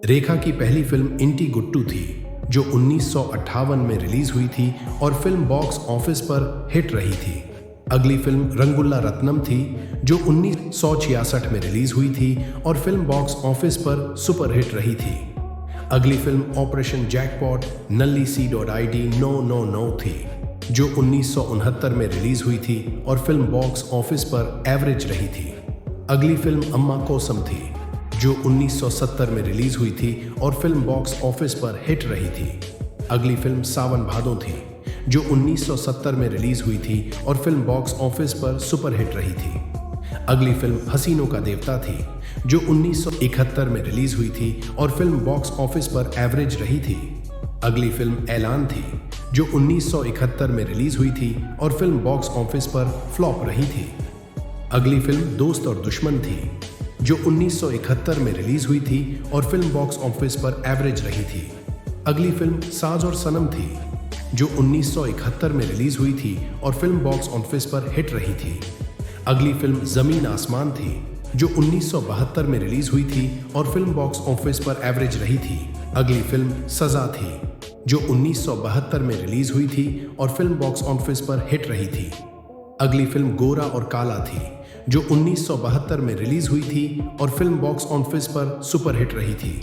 रेखा की पहली फिल्म इंटी गुट्टू थी जो 1958 में रिलीज हुई थी और फिल्म बॉक्स ऑफिस पर हिट रही थी। अगली फिल्म रंगुल्ला रत्नम थी जो 1966 में रिलीज हुई थी और फिल्म बॉक्स ऑफिस पर सुपर हिट रही थी। अगली फिल्म ऑपरेशन जैकपॉट नल्ली C.ID 999 थी जो 1969 में रिलीज हुई थी और फिल्म बॉक्स ऑफिस पर एवरेज रही थी। अगली फिल्म अम्मा कोसम थी जो 1970 में रिलीज हुई थी और फिल्म बॉक्स ऑफिस पर हिट रही थी। अगली फिल्म सावन भादो थी जो 1970 में रिलीज हुई थी और फिल्म बॉक्स ऑफिस पर सुपर हिट रही थी। अगली फिल्म हसीनों का देवता थी जो 1971 में रिलीज हुई थी और फिल्म बॉक्स ऑफिस पर एवरेज रही थी। अगली फिल्म ऐलान थी जो 1971 में रिलीज हुई थी और फिल्म बॉक्स ऑफिस पर फ्लॉप रही थी। अगली फिल्म दोस्त और दुश्मन थी जो 1971 में रिलीज हुई थी और फिल्म बॉक्स ऑफिस पर एवरेज रही थी। अगली फिल्म साज और सनम थी जो 1971 में रिलीज हुई थी और फिल्म बॉक्स ऑफिस पर हिट रही थी। अगली फिल्म जमीन आसमान थी जो 1972 में रिलीज हुई थी और फिल्म बॉक्स ऑफिस पर एवरेज रही थी। अगली फिल्म सजा थी जो 1972 में रिलीज हुई थी और फिल्म बॉक्स ऑफिस पर हिट रही थी। अगली फिल्म गोरा और काला थी जो 1972 में रिलीज हुई थी और फिल्म बॉक्स ऑफिस पर सुपर हिट रही थी।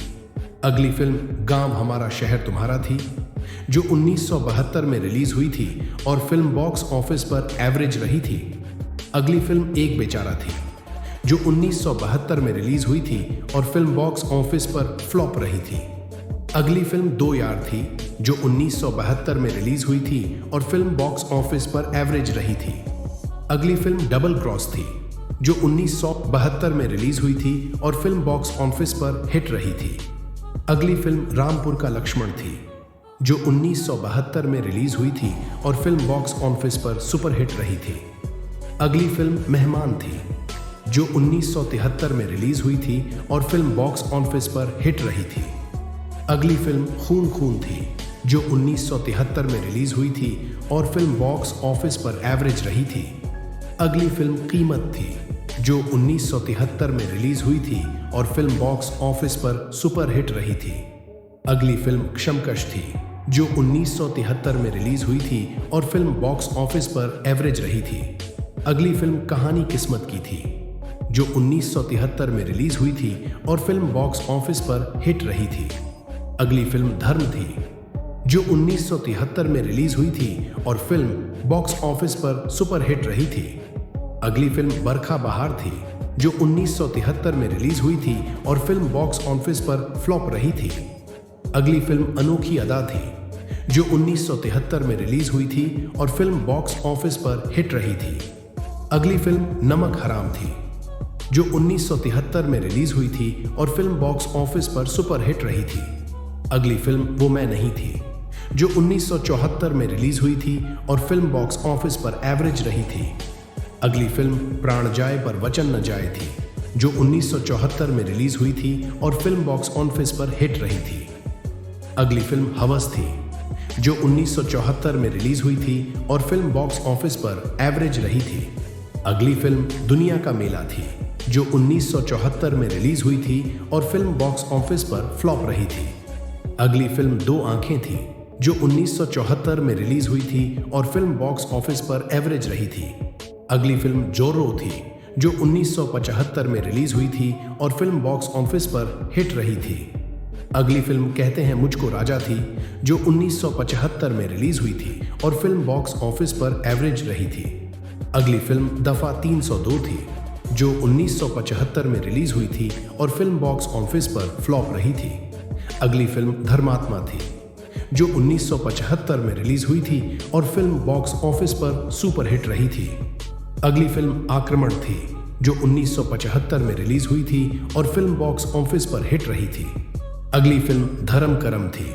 अगली फिल्म गांव हमारा शहर तुम्हारा थी जो 1972 में रिलीज हुई थी और फिल्म बॉक्स ऑफिस पर एवरेज रही थी। अगली फिल्म एक बेचारा थी जो 1972 में रिलीज हुई थी और फिल्म बॉक्स ऑफिस पर फ्लॉप रही थी। अगली फिल्म दो यार थी जो 1972 में रिलीज हुई थी और फिल्म बॉक्स ऑफिस पर एवरेज रही थी। अगली फिल्म डबल क्रॉस थी जो 1972 में रिलीज हुई थी और फिल्म बॉक्स ऑफिस पर हिट रही थी। अगली फिल्म रामपुर का लक्ष्मण थी जो 1972 में रिलीज हुई थी और फिल्म बॉक्स ऑफिस पर सुपर हिट रही थी। अगली फिल्म मेहमान थी जो 1973 में रिलीज हुई थी और फिल्म बॉक्स ऑफिस पर हिट रही थी। अगली फिल्म खून खून थी जो 1973 में रिलीज हुई थी और फिल्म बॉक्स ऑफिस पर एवरेज रही थी। अगली फिल्म कीमत थी जो 1973 में रिलीज हुई थी और फिल्म बॉक्स ऑफिस पर सुपर हिट रही थी। अगली फिल्म क्षमकश थी जो 1973 में रिलीज हुई थी और फिल्म बॉक्स ऑफिस पर एवरेज रही थी। अगली फिल्म कहानी किस्मत की थी जो 1973 में रिलीज हुई थी और फिल्म बॉक्स ऑफिस पर हिट रही थी। अगली फिल्म धर्म थी जो 1973 में रिलीज हुई थी और फिल्म बॉक्स ऑफिस पर सुपर हिट रही थी। अगली फिल्म बरखा बहार थी जो 1973 में रिलीज हुई थी और फिल्म बॉक्स ऑफिस पर फ्लॉप रही थी। अगली फिल्म अनोखी अदा थी जो 1973 में रिलीज हुई थी और फिल्म बॉक्स ऑफिस पर हिट रही थी। अगली फिल्म नमक हराम थी जो 1973 में रिलीज हुई थी और फिल्म बॉक्स ऑफिस पर सुपर हिट रही थी। अगली फिल्म वो मैं नहीं थी जो 1974 में रिलीज हुई थी और फिल्म बॉक्स ऑफिस पर एवरेज रही थी। अगली फिल्म प्राण जाए पर वचन न जाए थी जो 1974 में रिलीज हुई थी और फिल्म बॉक्स ऑफिस पर हिट रही थी। अगली फिल्म हवस थी जो 1974 में रिलीज हुई थी और फिल्म बॉक्स ऑफिस पर एवरेज रही थी। अगली फिल्म दुनिया का मेला थी जो 1974 में रिलीज हुई थी और फिल्म बॉक्स ऑफिस पर फ्लॉप रही थी। अगली फिल्म दो आंखें थी जो 1974 में रिलीज हुई थी और फिल्म बॉक्स ऑफिस पर एवरेज रही थी। अगली फिल्म जोरो थी जो 1975 में रिलीज हुई थी और फिल्म बॉक्स ऑफिस पर हिट रही थी। अगली फिल्म कहते हैं मुझको राजा थी जो 1975 में रिलीज हुई थी और फिल्म बॉक्स ऑफिस पर एवरेज रही थी। अगली फिल्म दफा 302 थी जो 1975 में रिलीज हुई थी और फिल्म बॉक्स ऑफिस पर फ्लॉप रही थी। अगली फिल्म धर्मात्मा थी जो 1975 में रिलीज हुई थी और फिल्म बॉक्स ऑफिस पर सुपर हिट रही थी। अगली फिल्म आक्रमण थी जो 1975 में रिलीज हुई थी और फिल्म बॉक्स ऑफिस पर हिट रही थी। अगली फिल्म धर्म करम थी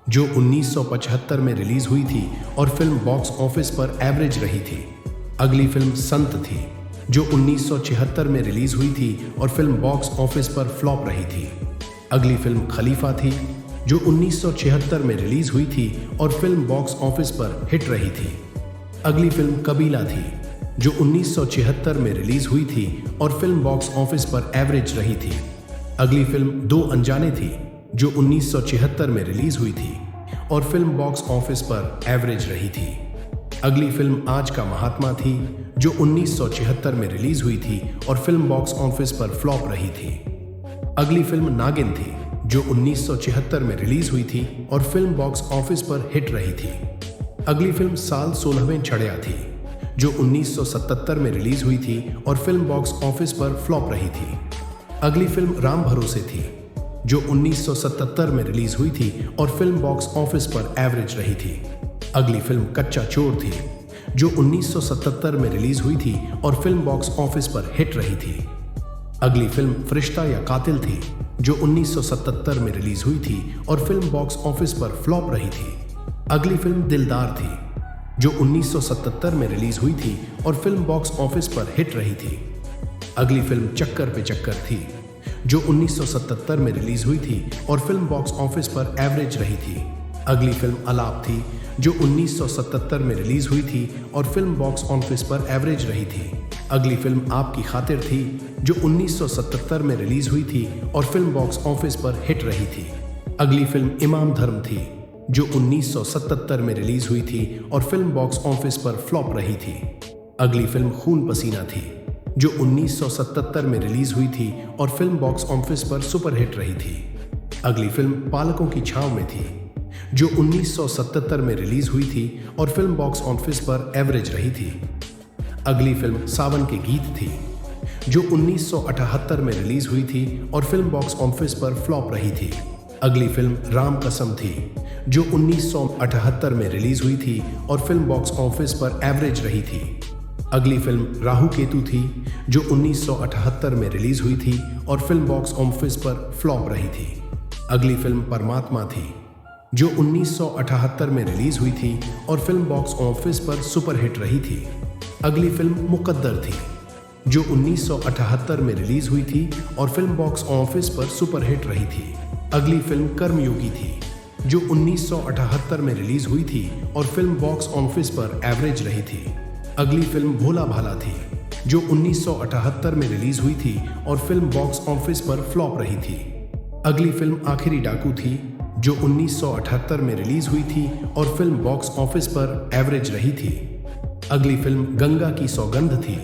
जो 1975 में रिलीज हुई थी और फिल्म बॉक्स ऑफिस पर एवरेज रही थी। अगली फिल्म संत थी जो 1976 में रिलीज हुई थी और फिल्म बॉक्स ऑफिस पर फ्लॉप रही थी। अगली फिल्म खलीफा थी जो 1976 में रिलीज हुई थी और फिल्म बॉक्स ऑफिस पर हिट रही थी। अगली फिल्म कबीला थी जो 1976 में रिलीज हुई थी और फिल्म बॉक्स ऑफिस पर एवरेज रही थी। अगली फिल्म दो अनजाने थी जो 1976 में रिलीज हुई थी और फिल्म बॉक्स ऑफिस पर एवरेज रही थी। अगली फिल्म आज का महात्मा थी, जो 1976 में रिलीज हुई थी और फिल्म बॉक्स ऑफिस पर फ्लॉप रही थी। अगली फिल्म नागिन थी, जो 1976 में रिलीज हुई थी और फिल्म बॉक्स ऑफिस पर हिट रही थी। अगली फिल्म साल 16वें छड़िया थी, जो 1977 में रिलीज हुई थी और फिल्म बॉक्स ऑफिस पर फ्लॉप रही थी। अगली फिल्म राम भरोसे थी, जो 1977 में रिलीज हुई थी और फिल्म बॉक्स ऑफिस पर एवरेज रही थी। अगली फिल्म कच्चा चोर थी, जो 1977 में रिलीज हुई थी और फिल्म बॉक्स ऑफिस पर हिट रही थी। अगली फिल्म फरिश्ता या कातिल थी, जो 1977 में रिलीज हुई थी और फिल्म बॉक्स ऑफिस पर फ्लॉप रही थी। अगली फिल्म दिलदार थी, जो 1977 में रिलीज हुई थी और फिल्म बॉक्स ऑफिस पर हिट रही थी। अगली फिल्म चक्कर पे चक्कर थी, जो 1977 में रिलीज हुई थी और फिल्म बॉक्स ऑफिस पर एवरेज रही थी। अगली फिल्म अलाप थी, जो 1977 में रिलीज हुई थी और फिल्म बॉक्स ऑफिस पर एवरेज रही थी। अगली फिल्म आपकी खातिर थी, जो 1977 में रिलीज हुई थी और फिल्म बॉक्स ऑफिस पर हिट रही थी। अगली फिल्म इमाम धर्म थी, जो 1977 में रिलीज हुई थी और फिल्म बॉक्स ऑफिस पर फ्लॉप रही थी। अगली फिल्म खून पसीना थी, जो 1977 में रिलीज हुई थी और फिल्म बॉक्स ऑफिस पर सुपरहिट रही थी। अगली फिल्म पालकों की छांव में थी, जो 1977 में रिलीज हुई थी और फिल्म बॉक्स ऑफिस पर एवरेज रही थी। अगली फिल्म सावन के गीत थी, जो 1978 में रिलीज हुई थी और फिल्म बॉक्स ऑफिस पर फ्लॉप रही थी। अगली फिल्म राम कसम थी, जो 1978 में रिलीज हुई थी और फिल्म बॉक्स ऑफिस पर एवरेज रही थी। अगली फिल्म राहु केतु थी, जो 1978 में रिलीज हुई थी और फिल्म बॉक्स ऑफिस पर फ्लॉप रही थी। अगली फिल्म परमात्मा थी, जो 1978 में रिलीज हुई थी और फिल्म बॉक्स ऑफिस पर सुपरहिट रही थी। अगली फिल्म मुकद्दर थी, जो 1978 में रिलीज हुई थी और फिल्म बॉक्स ऑफिस पर सुपरहिट रही थी। अगली फिल्म कर्मयोगी थी, जो 1978 में रिलीज हुई थी और फिल्म बॉक्स ऑफिस पर एवरेज रही थी। अगली फिल्म भोला भाला थी, जो 1978 में रिलीज हुई थी और फिल्म बॉक्स ऑफिस पर फ्लॉप रही थी। अगली फिल्म आखिरी डाकू थी, जो 1978 में रिलीज हुई थी और फिल्म बॉक्स ऑफिस पर एवरेज रही थी। अगली फिल्म गंगा की सौगंध थी,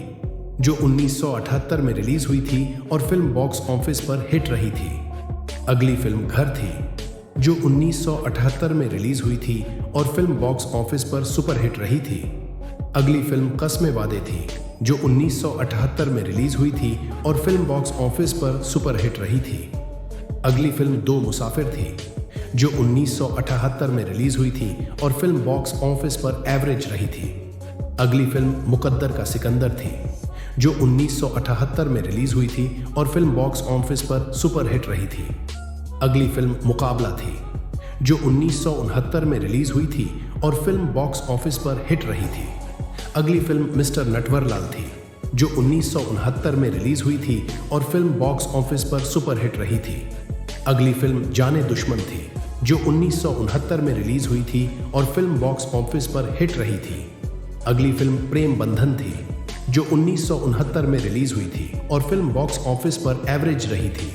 जो 1978 में रिलीज हुई थी और फिल्म बॉक्स ऑफिस पर हिट रही थी। अगली फिल्म घर थी, जो 1978 में रिलीज हुई थी और फिल्म बॉक्स ऑफिस पर सुपरहिट रही थी। अगली फिल्म कस्मे वादे थी, जो 1978 में रिलीज हुई थी और फिल्म बॉक्स ऑफिस पर सुपरहिट रही थी। अगली फिल्म दो मुसाफिर थी, जो 1978 में रिलीज हुई थी और फिल्म बॉक्स ऑफिस पर एवरेज रही थी। अगली फिल्म मुकद्दर का सिकंदर थी, जो 1978 में रिलीज हुई थी और फिल्म बॉक्स ऑफिस पर सुपरहिट रही थी। अगली फिल्म मुकाबला थी, जो 1969 में रिलीज हुई थी और फिल्म बॉक्स ऑफिस पर हिट रही थी। अगली फिल्म मिस्टर नटवरलाल थी, जो 1969 में रिलीज हुई थी और फिल्म बॉक्स ऑफिस पर सुपरहिट रही थी। अगली फिल्म जाने दुश्मन थी, जो 1969 में रिलीज हुई थी और फिल्म बॉक्स ऑफिस पर हिट रही थी। अगली फिल्म प्रेम बंधन थी, जो 1969 में रिलीज हुई थी और फिल्म बॉक्स ऑफिस पर एवरेज रही थी।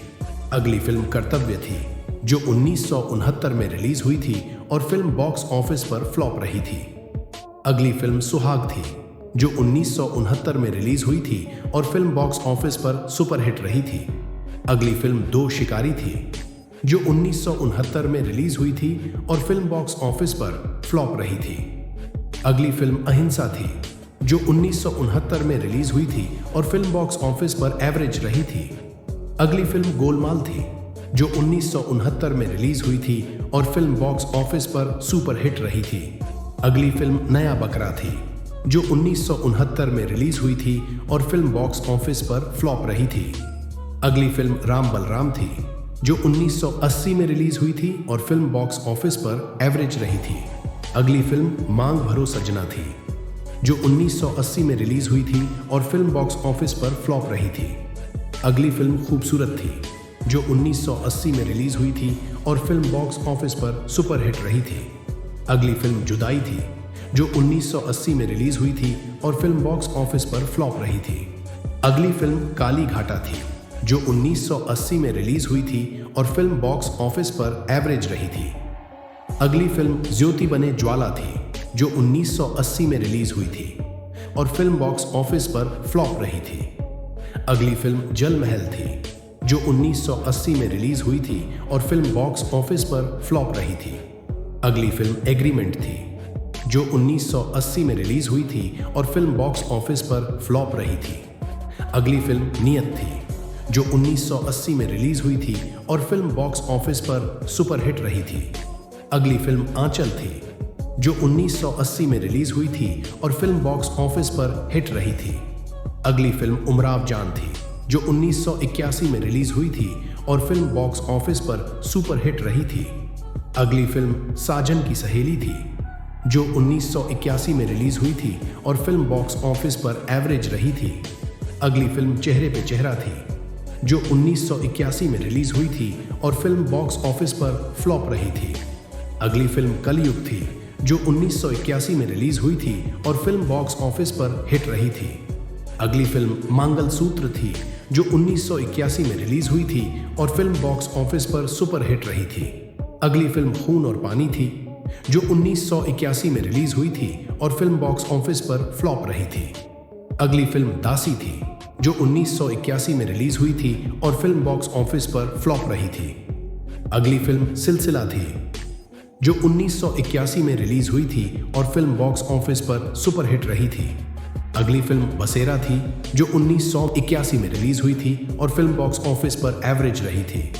अगली फिल्म कर्तव्य थी, जो 1969 में रिलीज हुई थी और फिल्म बॉक्स ऑफिस पर फ्लॉप रही थी। अगली फिल्म सुहाग थी, जो 1969 में रिलीज हुई थी और फिल्म बॉक्स ऑफिस पर सुपरहिट रही थी। अगली फिल्म दो शिकारी थी, जो 1969 में रिलीज हुई थी और फिल्म बॉक्स ऑफिस पर फ्लॉप रही थी। अगली फिल्म अहिंसा थी, जो 1969 में रिलीज हुई थी और फिल्म बॉक्स ऑफिस पर एवरेज रही थी। अगली फिल्म गोलमाल थी, जो 1969 में रिलीज हुई थी और फिल्म बॉक्स ऑफिस पर सुपरहिट रही थी। अगली फिल्म नया बकरा थी, जो 1969 में रिलीज हुई थी और फिल्म बॉक्स ऑफिस पर फ्लॉप रही थी। अगली फिल्म राम बलराम थी, जो 1980 में रिलीज हुई थी और फिल्म बॉक्स ऑफिस पर एवरेज रही थी। अगली फिल्म मांग भरो सजना थी, जो 1980 में रिलीज हुई थी और फिल्म बॉक्स ऑफिस पर फ्लॉप रही थी। अगली फिल्म खूबसूरत थी, जो 1980 में रिलीज हुई थी और फिल्म बॉक्स ऑफिस पर सुपरहिट रही थी। अगली फिल्म जुदाई थी, जो 1980 में रिलीज हुई थी और फिल्म बॉक्स ऑफिस पर फ्लॉप रही थी। अगली फिल्म काली घाटा थी, जो 1980 में रिलीज हुई थी और फिल्म बॉक्स ऑफिस पर एवरेज रही थी। अगली फिल्म ज्योति बने ज्वाला थी, जो 1980 में रिलीज हुई थी और फिल्म बॉक्स ऑफिस पर फ्लॉप रही थी। अगली फिल्म जल महल थी, जो 1980 में रिलीज हुई थी और फिल्म बॉक्स ऑफिस पर फ्लॉप रही थी। अगली फिल्म एग्रीमेंट थी, जो 1980 में रिलीज हुई थी और फिल्म बॉक्स ऑफिस पर फ्लॉप रही थी। अगली फिल्म नियत थी, जो 1980 में रिलीज हुई थी और फिल्म बॉक्स ऑफिस पर सुपरहिट रही थी। अगली फिल्म आंचल थी, जो 1980 में रिलीज हुई थी और फिल्म बॉक्स ऑफिस पर हिट रही थी। अगली फिल्म उमराव जान थी, जो 1981 में रिलीज हुई थी और फिल्म बॉक्स ऑफिस पर सुपरहिट रही थी। अगली फिल्म साजन की सहेली थी, जो 1981 में रिलीज हुई थी और फिल्म बॉक्स ऑफिस पर एवरेज रही थी। अगली फिल्म चेहरे पे चेहरा थी, जो 1981 में रिलीज हुई थी और फिल्म बॉक्स ऑफिस पर फ्लॉप रही थी। अगली फिल्म कलयुग थी, जो 1981 में रिलीज हुई थी और फिल्म बॉक्स ऑफिस पर हिट रही थी। अगली फिल्म मंगलसूत्र थी, जो 1981 में रिलीज हुई थी और फिल्म बॉक्स ऑफिस पर सुपर हिट रही थी। अगली फिल्म खून और पानी थी, जो 1981 में रिलीज हुई थी और फिल्म बॉक्स ऑफिस पर फ्लॉप रही थी। अगली फिल्म दासी थी, जो 1981 में रिलीज हुई थी और फिल्म बॉक्स ऑफिस पर फ्लॉप रही थी। अगली फिल्म सिलसिला थी, जो 1981 में रिलीज हुई थी और फिल्म बॉक्स ऑफिस पर सुपरहिट रही थी। अगली फिल्म बसेरा थी, जो 1981 में रिलीज हुई थी और फिल्म बॉक्स ऑफिस पर एवरेज रही थी।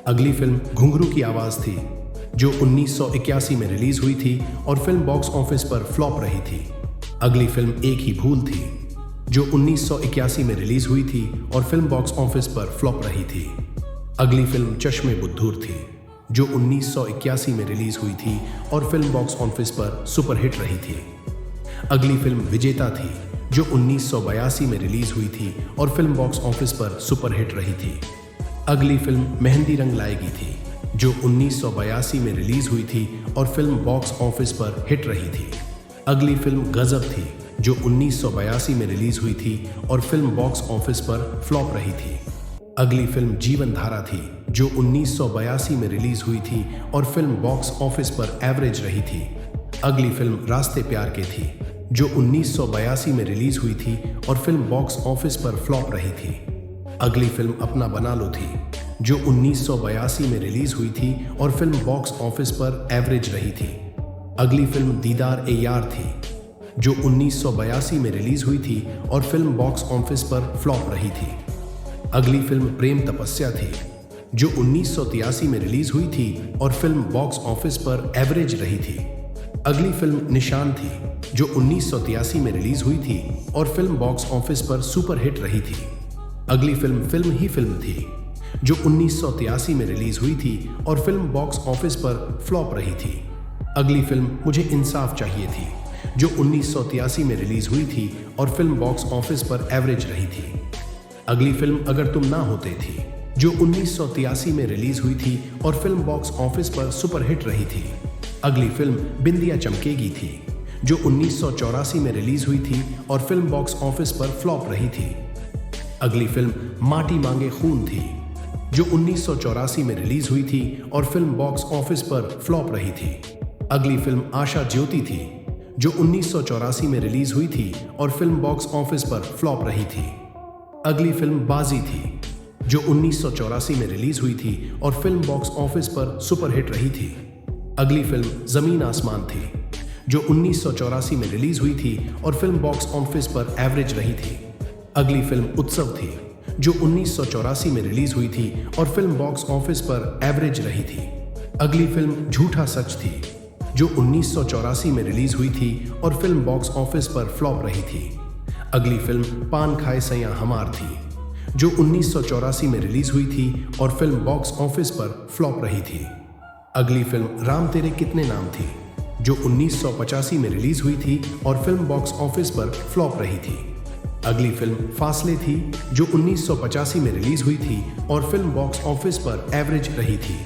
अगली फिल्म घुंघरू की आवाज थी, जो 1981 में रिलीज हुई थी और फिल्म बॉक्स ऑफिस पर फ्लॉप रही थी। अगली फिल्म एक ही भूल थी, जो 1981 में रिलीज हुई थी और फिल्म बॉक्स ऑफिस पर फ्लॉप रही थी। अगली फिल्म चश्मे बुद्धूर थी, जो 1981 में रिलीज हुई थी और फिल्म बॉक्स ऑफिस पर सुपरहिट रही थी। अगली फिल्म विजेता थी, जो 1982 में रिलीज हुई थी और फिल्म बॉक्स ऑफिस पर सुपरहिट रही थी। अगली फिल्म मेहंदी रंग लाएगी थी, जो 1982 में रिलीज हुई थी और फिल्म बॉक्स ऑफिस पर हिट रही थी। अगली फिल्म गजब थी, जो 1982 में रिलीज हुई थी और फिल्म बॉक्स ऑफिस पर फ्लॉप रही थी। अगली फिल्म जीवन धारा थी, जो 1982 में रिलीज हुई थी और फिल्म बॉक्स ऑफिस पर एवरेज रही थी। अगली फिल्म रास्ते प्यार के थी, जो 1982 में रिलीज हुई थी और फिल्म बॉक्स ऑफिस पर फ्लॉप रही थी। अगली फिल्म अपना बना लो थी, जो 1982 में रिलीज हुई थी और फिल्म बॉक्स ऑफिस पर एवरेज रही थी। अगली फिल्म दीदार ए यार थी, जो 1982 में रिलीज हुई थी और फिल्म बॉक्स ऑफिस पर फ्लॉप रही थी। अगली फिल्म प्रेम तपस्या थी, जो 1983 में रिलीज हुई थी और फिल्म बॉक्स ऑफिस पर एवरेज रही थी। अगली फिल्म निशान थी, जो 1983 में रिलीज हुई थी और फिल्म बॉक्स ऑफिस पर सुपर हिट रही थी। अगली फिल्म फिल्म ही फिल्म थी, जो 1983 में रिलीज हुई थी और फिल्म बॉक्स ऑफिस पर फ्लॉप रही थी। अगली फिल्म मुझे इंसाफ चाहिए थी, जो 1983 में रिलीज हुई थी और फिल्म बॉक्स ऑफिस पर एवरेज रही थी। अगली फिल्म अगर तुम ना होते थी, जो 1983 में रिलीज हुई थी और फिल्म बॉक्स ऑफिस पर सुपरहिट रही थी। अगली फिल्म बिंदिया चमकेगी थी, जो 1984 में रिलीज हुई थी और फिल्म बॉक्स ऑफिस पर फ्लॉप रही थी। अगली फिल्म माटी मांगे खून थी, जो 1984 में रिलीज हुई थी और फिल्म बॉक्स ऑफिस पर फ्लॉप रही थी। अगली फिल्म आशा ज्योति थी, जो 1984 में रिलीज हुई थी और फिल्म बॉक्स ऑफिस पर फ्लॉप रही थी। अगली फिल्म बाजी थी, जो 1984 में रिलीज हुई थी और फिल्म बॉक्स ऑफिस पर सुपरहिट रही थी। अगली फिल्म जमीन आसमान थी, जो 1984 में रिलीज हुई थी और फिल्म बॉक्स ऑफिस पर एवरेज रही थी। अगली फिल्म उत्सव थी, जो 1984 में रिलीज हुई थी और फिल्म बॉक्स ऑफिस पर एवरेज रही थी। अगली फिल्म झूठा सच थी, जो 1984 में रिलीज हुई थी और फिल्म बॉक्स ऑफिस पर फ्लॉप रही थी। अगली फिल्म पान खाए सैया हमार थी, जो 1984 में रिलीज हुई थी और फिल्म बॉक्स ऑफिस पर फ्लॉप रही थी। अगली फिल्म राम तेरे कितने नाम थी, जो 1985 में रिलीज हुई थी और फिल्म बॉक्स ऑफिस पर फ्लॉप रही थी। अगली फिल्म फासले थी, जो 1985 में रिलीज हुई थी और फिल्म बॉक्स ऑफिस पर एवरेज रही थी।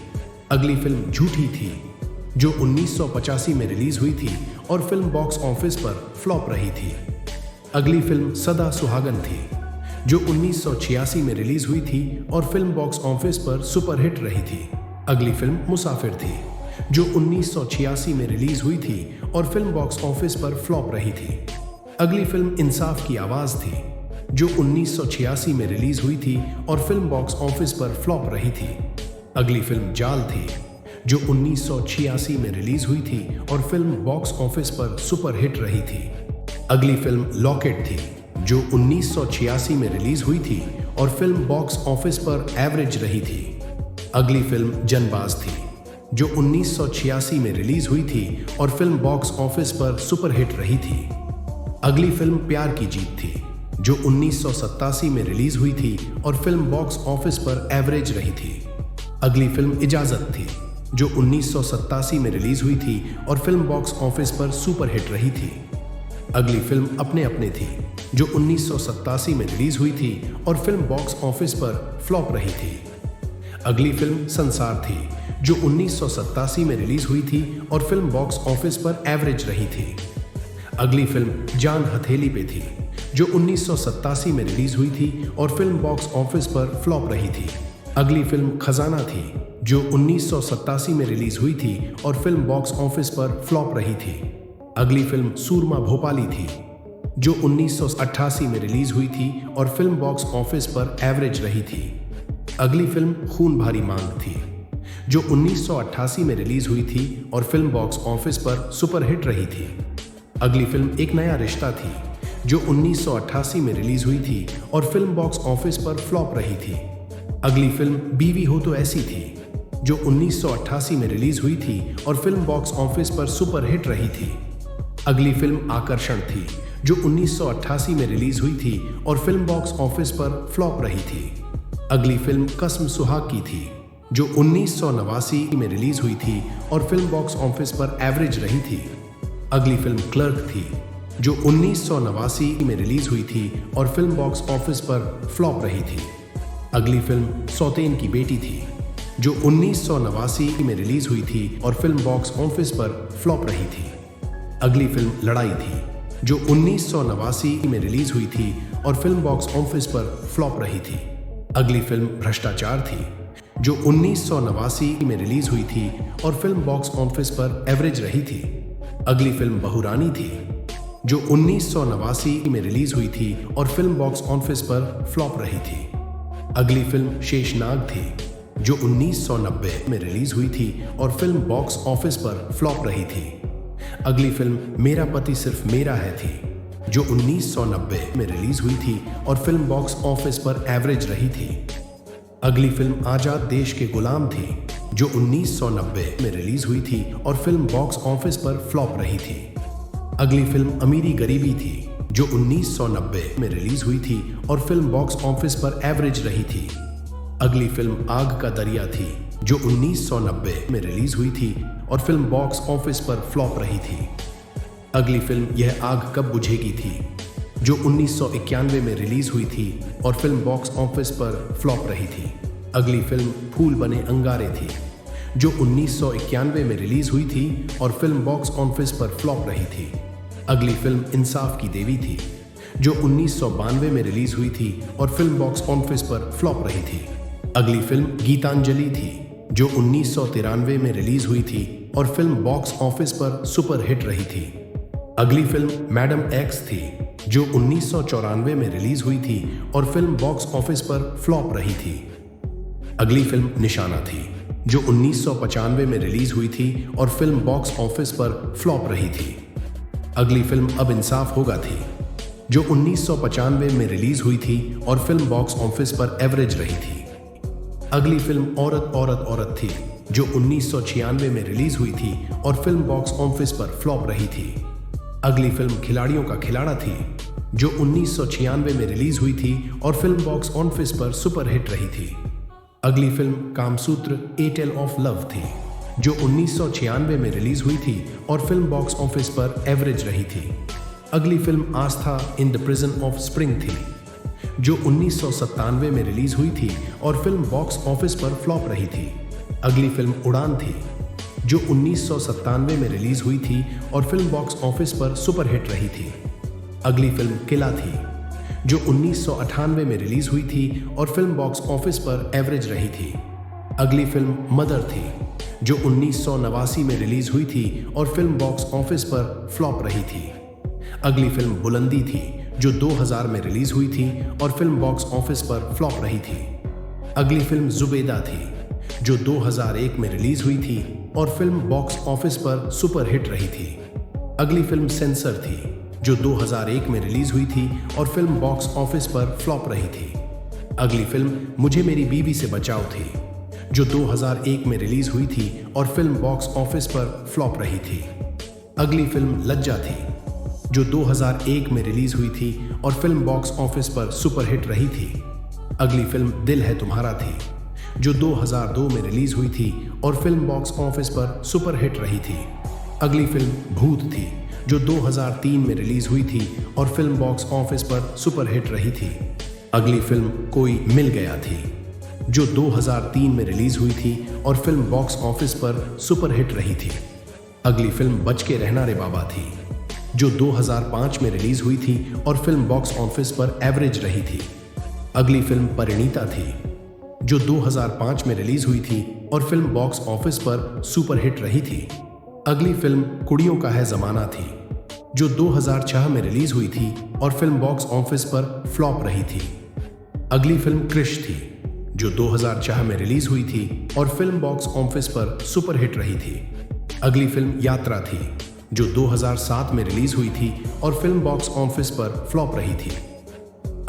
अगली फिल्म झूठी थी, जो 1985 में रिलीज हुई थी और फिल्म बॉक्स ऑफिस पर फ्लॉप रही थी। अगली फिल्म सदा सुहागन थी, जो 1986 में रिलीज हुई थी और फिल्म बॉक्स ऑफिस पर सुपरहिट रही थी। अगली फिल्म मुसाफिर थी, जो 1986 में रिलीज हुई थी और फिल्म बॉक्स ऑफिस पर फ्लॉप रही थी। अगली फिल्म इंसाफ की आवाज थी, जो 1986 में रिलीज हुई थी और फिल्म बॉक्स ऑफिस पर फ्लॉप रही थी। अगली फिल्म जाल थी, जो 1986 में रिलीज हुई थी और फिल्म बॉक्स ऑफिस पर सुपरहिट रही थी। अगली फिल्म लॉकेट थी, जो 1986 में रिलीज हुई थी और फिल्म बॉक्स ऑफिस पर एवरेज रही थी। अगली फिल्म जनबाज थी, जो 1986 में रिलीज हुई थी और फिल्म बॉक्स ऑफिस पर सुपरहिट रही थी। अगली फिल्म प्यार की जीत थी, जो 1987 में रिलीज हुई थी और फिल्म बॉक्स ऑफिस पर एवरेज रही थी। अगली फिल्म इजाजत थी, जो 1987 में रिलीज हुई थी और फिल्म बॉक्स ऑफिस पर सुपरहिट रही थी। अगली फिल्म अपने अपने थी, जो 1987 में रिलीज हुई थी और फिल्म बॉक्स ऑफिस पर फ्लॉप रही थी। अगली फिल्म संसार थी, जो 1987 में रिलीज हुई थी और फिल्म बॉक्स ऑफिस पर एवरेज रही थी। अगली फिल्म जान हथेली पे थी, जो 1987 में रिलीज हुई थी और फिल्म बॉक्स ऑफिस पर फ्लॉप रही थी। अगली फिल्म खजाना थी, जो 1987 में रिलीज हुई थी और फिल्म बॉक्स ऑफिस पर फ्लॉप रही थी। अगली फिल्म सूरमा भोपाली थी, जो 1988 में रिलीज हुई थी और फिल्म बॉक्स ऑफिस पर एवरेज रही थी। अगली फिल्म खून भरी मांग थी, जो 1988 में रिलीज हुई थी और फिल्म बॉक्स ऑफिस पर सुपरहिट रही थी। अगली फिल्म एक नया रिश्ता थी, जो 1988 में रिलीज हुई थी और फिल्म बॉक्स ऑफिस पर फ्लॉप रही थी। अगली फिल्म बीवी हो तो ऐसी थी, जो 1988 में रिलीज हुई थी और फिल्म बॉक्स ऑफिस पर सुपरहिट रही थी। अगली फिल्म आकर्षण थी, जो 1988 में रिलीज हुई थी और फिल्म बॉक्स ऑफिस पर फ्लॉप रही थी। अगली फिल्म कसम सुहाग की थी, जो 1989 में रिलीज हुई थी और फिल्म बॉक्स ऑफिस पर एवरेज रही थी। अगली फिल्म क्लर्क थी, जो 1989 में रिलीज हुई थी और फिल्म बॉक्स ऑफिस पर फ्लॉप रही थी। अगली फिल्म सौतेन की बेटी थी, जो 1989 में रिलीज हुई थी और फिल्म बॉक्स ऑफिस पर फ्लॉप रही थी। अगली फिल्म लड़ाई थी, जो 1989 में रिलीज हुई थी और फिल्म बॉक्स ऑफिस पर फ्लॉप रही थी। अगली फिल्म भ्रष्टाचार थी, जो 1989 में रिलीज हुई थी और फिल्म बॉक्स ऑफिस पर एवरेज रही थी। अगली फिल्म बहुरानी थी, जो 1989 में रिलीज हुई थी और फिल्म बॉक्स ऑफिस पर फ्लॉप रही थी। अगली फिल्म शेषनाग थी, जो 1990 में रिलीज हुई थी और फिल्म बॉक्स ऑफिस पर फ्लॉप रही थी। अगली फिल्म मेरा पति सिर्फ मेरा है थी, जो 1990 में रिलीज हुई थी और फिल्म बॉक्स ऑफिस पर एवरेज रही थी। अगली फिल्म आजाद देश के गुलाम थी, जो 1990 में रिलीज हुई थी और फिल्म बॉक्स ऑफिस पर फ्लॉप रही थी। अगली फिल्म अमीरी गरीबी थी, जो 1990 में रिलीज हुई थी और फिल्म बॉक्स ऑफिस पर एवरेज रही थी। अगली फिल्म आग का दरिया थी, जो 1990 में रिलीज हुई थी और फिल्म बॉक्स ऑफिस पर फ्लॉप रही थी। अगली फिल्म यह आग कब बुझेगी थी, जो 1991 में रिलीज हुई थी और फिल्म बॉक्स ऑफिस पर फ्लॉप रही थी। अगली फिल्म फूल बने अंगारे थी, जो 1991 में रिलीज हुई थी और फिल्म बॉक्स ऑफिस पर फ्लॉप रही थी। अगली फिल्म इंसाफ की देवी थी, जो 1992 में रिलीज हुई थी और फिल्म बॉक्स ऑफिस पर फ्लॉप रही थी। अगली फिल्म गीतांजलि थी, जो 1993 में रिलीज हुई थी और फिल्म बॉक्स ऑफिस पर सुपरहिट रही थी। अगली फिल्म मैडम एक्स थी, जो 1994 में रिलीज हुई थी और फिल्म बॉक्स ऑफिस पर फ्लॉप रही थी। अगली फिल्म निशाना थी, जो 1995 में रिलीज हुई थी और फिल्म बॉक्स ऑफिस पर फ्लॉप रही थी। अगली फिल्म अब इंसाफ होगा थी, जो 1995 में रिलीज हुई थी और फिल्म बॉक्स ऑफिस पर एवरेज रही थी। अगली फिल्म औरत औरत औरत थी, जो 1996 में रिलीज हुई थी और फिल्म बॉक्स ऑफिस पर फ्लॉप रही थी। अगली फिल्म खिलाड़ियों का खिलाड़ा थी, जो 1996 में रिलीज हुई थी और फिल्म बॉक्स ऑफिस पर सुपरहिट रही थी। अगली film Kamasutra a tale of love थी, जो 1996 में रिलीज हुई थी और फिल्म बॉक्स ऑफिस पर एवरेज रही थी। अगली film Aastha in the prison of spring थी, जो 1997 में रिलीज हुई थी और फिल्म बॉक्स ऑफिस पर फ्लॉप रही थी। अगली फिल्म उड़ान थी, जो 1997 में रिलीज हुई थी और फिल्म बॉक्स ऑफिस पर सुपरहिट रही थी। अगली फिल्म किला थी, जो 1998 में रिलीज हुई थी और फिल्म बॉक्स ऑफिस पर एवरेज रही थी। अगली फिल्म मदर थी, जो 1989 में रिलीज हुई थी और फिल्म बॉक्स ऑफिस पर फ्लॉप रही थी। अगली फिल्म बुलंदी थी, जो 2000 में रिलीज हुई थी और फिल्म बॉक्स ऑफिस पर फ्लॉप रही थी। अगली फिल्म जुबेदा थी, जो 2001 में रिलीज हुई थी और फिल्म बॉक्स ऑफिस पर सुपर हिट रही थी। अगली फिल्म सेंसर थी, जो 2001 में रिलीज हुई थी और फिल्म बॉक्स ऑफिस पर फ्लॉप रही थी। अगली फिल्म मुझे मेरी बीवी से बचाओ थी, जो 2001 में रिलीज हुई थी और फिल्म बॉक्स ऑफिस पर फ्लॉप रही थी। अगली फिल्म लज्जा थी, जो 2001 में रिलीज हुई थी और फिल्म बॉक्स ऑफिस पर सुपर हिट रही थी। अगली फिल्म दिल है तुम्हारा थी, जो 2002 में रिलीज हुई थी और फिल्म बॉक्स ऑफिस पर सुपर हिट रही थी। अगली फिल्म भूत थी, जो 2003 में रिलीज हुई थी और फिल्म बॉक्स ऑफिस पर सुपर हिट रही थी। अगली फिल्म कोई मिल गया थी, जो 2003 में रिलीज हुई थी और फिल्म बॉक्स ऑफिस पर सुपर हिट रही थी। अगली फिल्म बच के रहना रे बाबा थी, जो 2005 में रिलीज हुई थी और फिल्म बॉक्स ऑफिस पर एवरेज रही थी। अगली फिल्म परिणीता थी, जो 2005 में रिलीज हुई थी और फिल्म बॉक्स ऑफिस पर सुपर हिट रही थी। अगली फिल्म कुड़ियों का है जमाना थी, जो 2006 में रिलीज हुई थी और फिल्म बॉक्स ऑफिस पर फ्लॉप रही थी। अगली फिल्म क्रिश थी, जो 2004 में रिलीज हुई थी और फिल्म बॉक्स ऑफिस पर सुपर हिट रही थी। अगली फिल्म यात्रा थी, जो 2007 में रिलीज हुई थी और फिल्म बॉक्स ऑफिस पर फ्लॉप रही थी।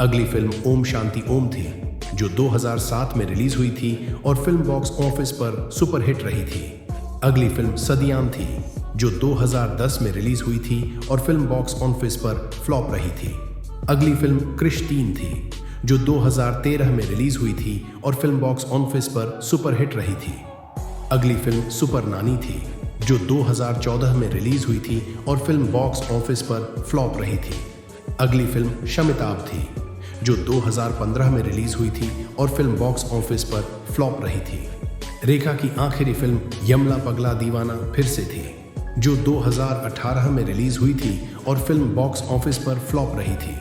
अगली फिल्म ओम शांति ओम थी, जो 2007 में रिलीज हुई थी और फिल्म बॉक्स ऑफिस पर सुपर हिट रही थी। अगली फिल्म सदियाम थी, जो 2010 में रिलीज हुई थी और फिल्म बॉक्स ऑफिस पर फ्लॉप रही थी। अगली फिल्म क्रिश 3 थी, जो 2013 में रिलीज हुई थी और फिल्म बॉक्स ऑफिस पर सुपर हिट रही थी। अगली फिल्म सुपर नानी थी, जो 2014 में रिलीज हुई थी और फिल्म बॉक्स ऑफिस पर फ्लॉप रही थी। अगली फिल्म शमिताब थी, जो 2015 में रिलीज हुई थी और फिल्म बॉक्स ऑफिस पर फ्लॉप रही थी। रेखा की आखिरी फिल्म यमला पगला दीवाना फिर से थी, जो 2018 में रिलीज हुई थी और फिल्म बॉक्स ऑफिस पर फ्लॉप रही थी।